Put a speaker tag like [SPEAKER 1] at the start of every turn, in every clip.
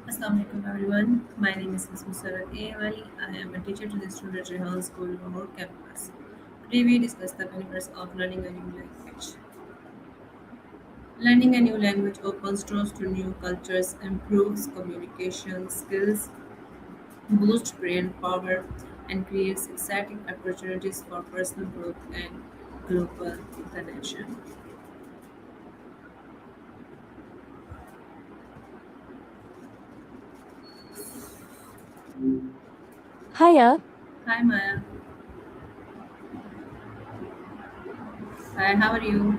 [SPEAKER 1] Assalamu alaikum everyone. My name is Ms. Musarat A. Ali. I am a teacher to the student at Rehan School, Lahore campus. Today we discuss the benefits of learning a new language. Learning a new language opens doors to new cultures, improves communication skills, boosts brain power, and creates exciting opportunities for personal growth and global connection.
[SPEAKER 2] Hiya,
[SPEAKER 1] Hi Maya. Hi, how are you?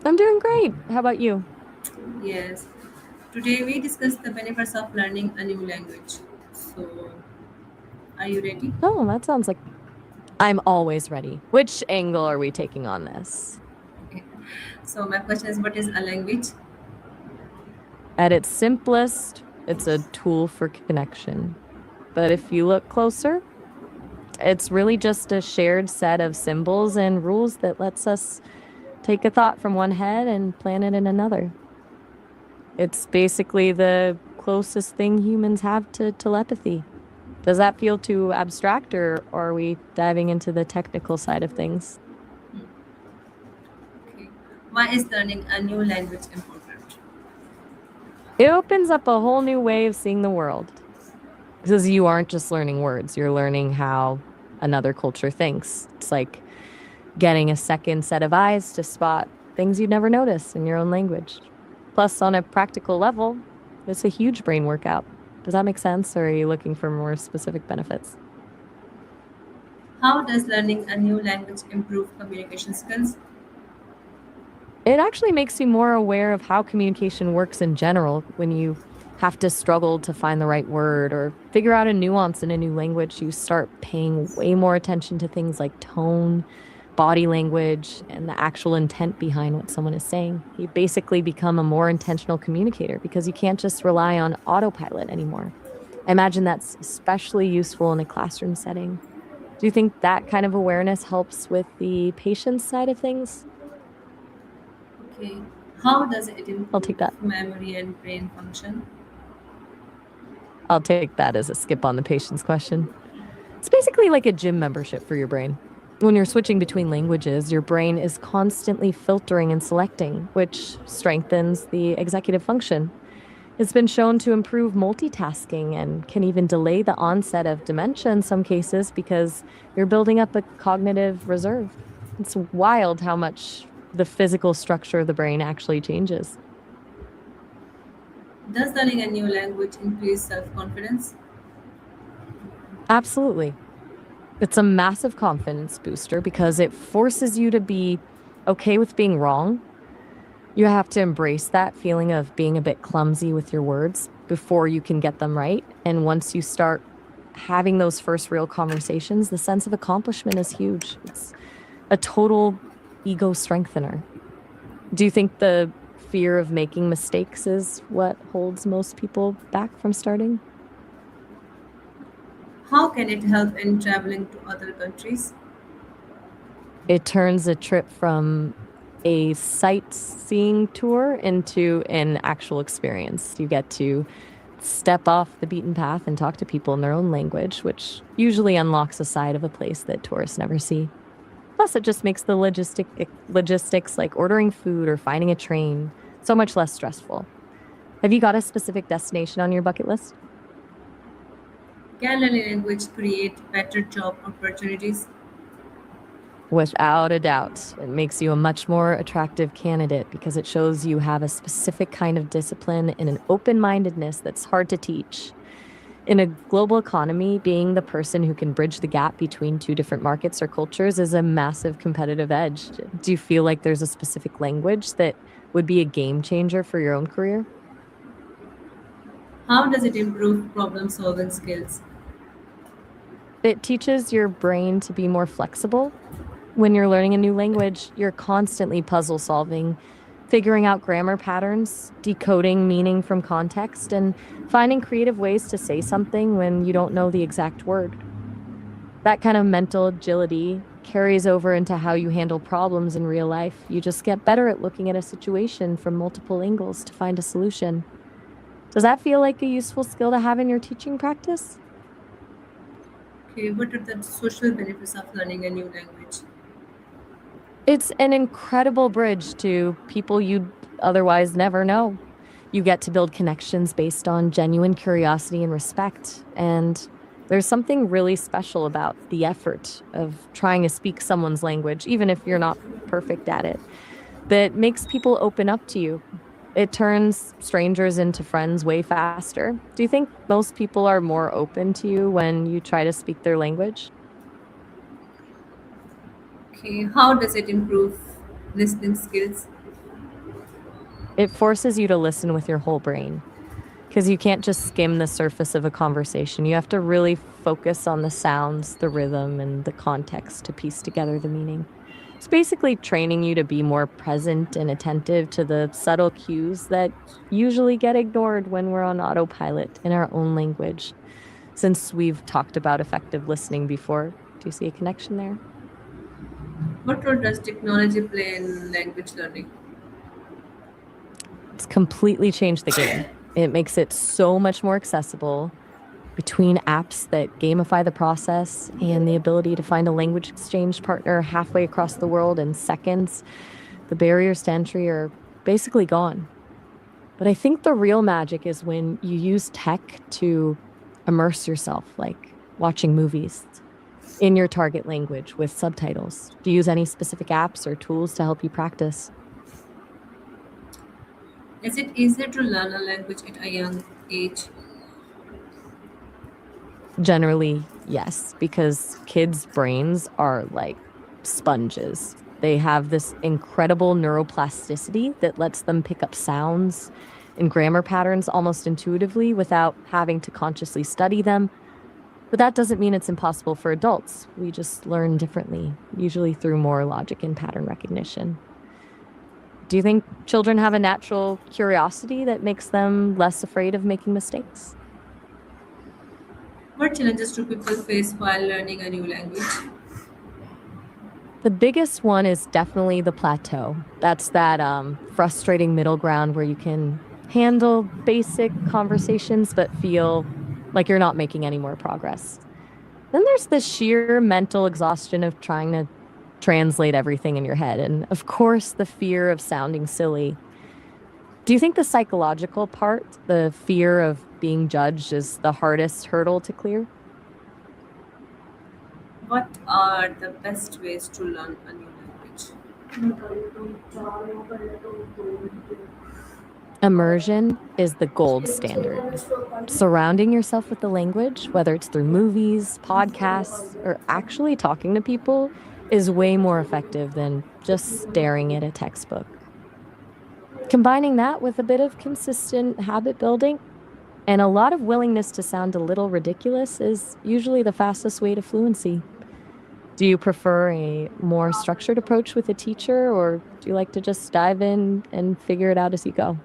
[SPEAKER 2] I'm doing great. How about you?
[SPEAKER 1] Yes. Today we discuss the benefits of learning a new language. So, are you ready?
[SPEAKER 2] Oh, that sounds like I'm always ready. Which angle are we taking on this?
[SPEAKER 1] Okay. So, my question is what is a language?
[SPEAKER 2] At its simplest, it's a tool for connection. But if you look closer, it's really just a shared set of symbols and rules that lets us take a thought from one head and plant it in another. It's basically the closest thing humans have to telepathy. Does that feel too abstract, or are we diving into the technical side of things?
[SPEAKER 1] Okay. Why is learning a new language important?
[SPEAKER 2] It opens up a whole new way of seeing the world because you aren't just learning words, you're learning how another culture thinks. It's like getting a second set of eyes to spot things you'd never notice in your own language. Plus, on a practical level, it's a huge brain workout. Does that make sense, or are you looking for more specific benefits?
[SPEAKER 1] How does learning a new language improve communication skills?
[SPEAKER 2] It actually makes you more aware of how communication works in general when you have to struggle to find the right word or figure out a nuance in a new language. You start paying way more attention to things like tone, body language, and the actual intent behind what someone is saying. You basically become a more intentional communicator because you can't just rely on autopilot anymore. I imagine that's especially useful in a classroom setting. Do you think that kind of awareness helps with the patience side of things?
[SPEAKER 1] Okay. How does it
[SPEAKER 2] I'll take
[SPEAKER 1] improve
[SPEAKER 2] that.
[SPEAKER 1] memory and brain function?
[SPEAKER 2] I'll take that as a skip on the patience question. It's basically like a gym membership for your brain. When you're switching between languages, your brain is constantly filtering and selecting, which strengthens the executive function. It's been shown to improve multitasking and can even delay the onset of dementia in some cases because you're building up a cognitive reserve. It's wild how much the physical structure of the brain actually changes.
[SPEAKER 1] Does learning a new language increase self confidence?
[SPEAKER 2] Absolutely. It's a massive confidence booster because it forces you to be okay with being wrong. You have to embrace that feeling of being a bit clumsy with your words before you can get them right. And once you start having those first real conversations, the sense of accomplishment is huge. It's a total ego strengthener. Do you think the fear of making mistakes is what holds most people back from starting?
[SPEAKER 1] How can it help in traveling to other countries?
[SPEAKER 2] It turns a trip from a sightseeing tour into an actual experience. You get to step off the beaten path and talk to people in their own language, which usually unlocks a side of a place that tourists never see. Plus, it just makes the logistics like ordering food or finding a train so much less stressful. Have you got a specific destination on your bucket list?
[SPEAKER 1] Can learning language create better job opportunities?
[SPEAKER 2] Without a doubt, it makes you a much more attractive candidate because it shows you have a specific kind of discipline and an open mindedness that's hard to teach. In a global economy, being the person who can bridge the gap between two different markets or cultures is a massive competitive edge. Do you feel like there's a specific language that would be a game changer for your own career?
[SPEAKER 1] How does it improve problem solving skills?
[SPEAKER 2] It teaches your brain to be more flexible. When you're learning a new language, you're constantly puzzle solving, figuring out grammar patterns, decoding meaning from context, and finding creative ways to say something when you don't know the exact word. That kind of mental agility carries over into how you handle problems in real life. You just get better at looking at a situation from multiple angles to find a solution. Does that feel like a useful skill to have in your teaching practice?
[SPEAKER 1] Okay, what are the social benefits of learning a new language?
[SPEAKER 2] It's an incredible bridge to people you'd otherwise never know. You get to build connections based on genuine curiosity and respect. And there's something really special about the effort of trying to speak someone's language, even if you're not perfect at it, that makes people open up to you. It turns strangers into friends way faster. Do you think most people are more open to you when you try to speak their language?
[SPEAKER 1] Okay, how does it improve listening skills?
[SPEAKER 2] It forces you to listen with your whole brain because you can't just skim the surface of a conversation. You have to really focus on the sounds, the rhythm, and the context to piece together the meaning. It's basically training you to be more present and attentive to the subtle cues that usually get ignored when we're on autopilot in our own language. Since we've talked about effective listening before, do you see a connection there?
[SPEAKER 1] What role does technology play in language learning?
[SPEAKER 2] It's completely changed the game. It makes it so much more accessible between apps that gamify the process and the ability to find a language exchange partner halfway across the world in seconds. The barriers to entry are basically gone. But I think the real magic is when you use tech to immerse yourself, like watching movies in your target language with subtitles. Do you use any specific apps or tools to help you practice?
[SPEAKER 1] Is it easier to learn a language at a young age?
[SPEAKER 2] Generally, yes, because kids' brains are like sponges. They have this incredible neuroplasticity that lets them pick up sounds and grammar patterns almost intuitively without having to consciously study them. But that doesn't mean it's impossible for adults. We just learn differently, usually through more logic and pattern recognition. Do you think children have a natural curiosity that makes them less afraid of making mistakes?
[SPEAKER 1] What challenges do people face while learning a new language?
[SPEAKER 2] The biggest one is definitely the plateau. That's that frustrating middle ground where you can handle basic conversations but feel like you're not making any more progress. Then there's the sheer mental exhaustion of trying to translate everything in your head. And of course, the fear of sounding silly. Do you think the psychological part, the fear of being judged, is the hardest hurdle to clear?
[SPEAKER 1] What are the best ways to learn a new language?
[SPEAKER 2] Immersion is the gold standard. Surrounding yourself with the language, whether it's through movies, podcasts, or actually talking to people, is way more effective than just staring at a textbook. Combining that with a bit of consistent habit building and a lot of willingness to sound a little ridiculous is usually the fastest way to fluency. Do you prefer a more structured approach with a teacher, or do you like to just dive in and figure it out as you go?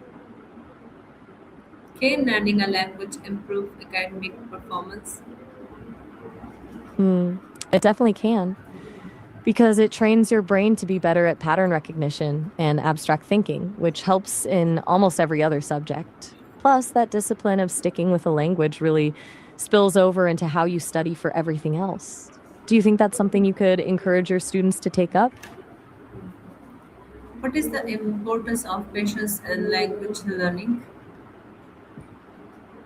[SPEAKER 1] Can learning a language improve academic performance?
[SPEAKER 2] Hmm, it definitely can, because it trains your brain to be better at pattern recognition and abstract thinking, which helps in almost every other subject. Plus, that discipline of sticking with a language really spills over into how you study for everything else. Do you think that's something you could encourage your students to take up?
[SPEAKER 1] What is the importance of patience in language learning?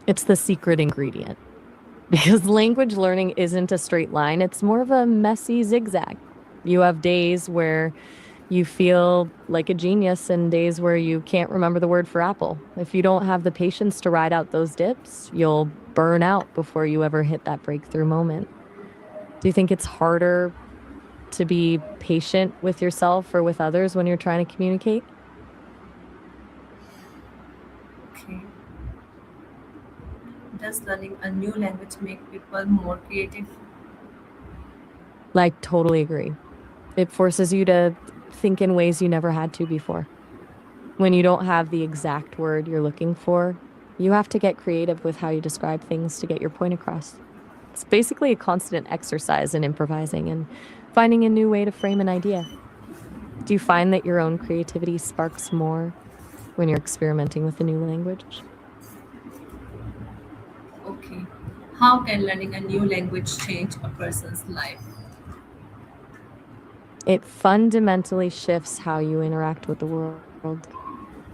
[SPEAKER 2] It's the secret ingredient because language learning isn't a straight line, it's more of a messy zigzag. You have days where you feel like a genius and days where you can't remember the word for apple. If you don't have the patience to ride out those dips, you'll burn out before you ever hit that breakthrough moment. Do you think it's harder to be patient with yourself or with others when you're trying to communicate?
[SPEAKER 1] Okay. Does learning a new language make people more creative?
[SPEAKER 2] Like, totally agree. It forces you to think in ways you never had to before. When you don't have the exact word you're looking for, you have to get creative with how you describe things to get your point across. It's basically a constant exercise in improvising, and Finding a new way to frame an idea. Do you find that your own creativity sparks more when you're experimenting with a new language?
[SPEAKER 1] Okay. How can learning a new language change a person's life?
[SPEAKER 2] It fundamentally shifts how you interact with the world.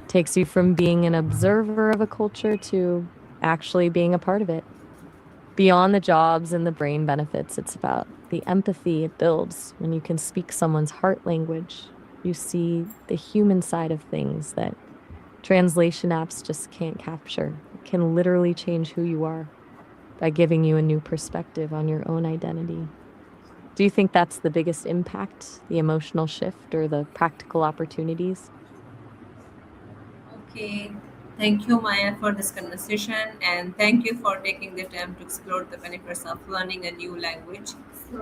[SPEAKER 2] Takes you from being an observer of a culture to actually being a part of it. Beyond the jobs and the brain benefits, it's about the empathy it builds when you can speak someone's heart language. You see the human side of things that translation apps just can't capture. It can literally change who you are by giving you a new perspective on your own identity. Do you think that's the biggest impact, the emotional shift or the practical opportunities?
[SPEAKER 1] Okay. Thank you, Maya, for this conversation, and thank you for taking the time to explore the benefits of learning a new language.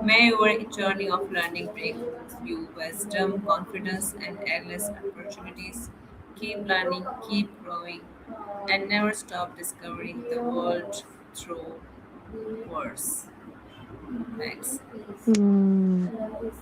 [SPEAKER 1] May your journey of learning bring you wisdom, confidence, and endless opportunities. Keep learning, keep growing, and never stop discovering the world through words. Thanks.
[SPEAKER 2] Mm.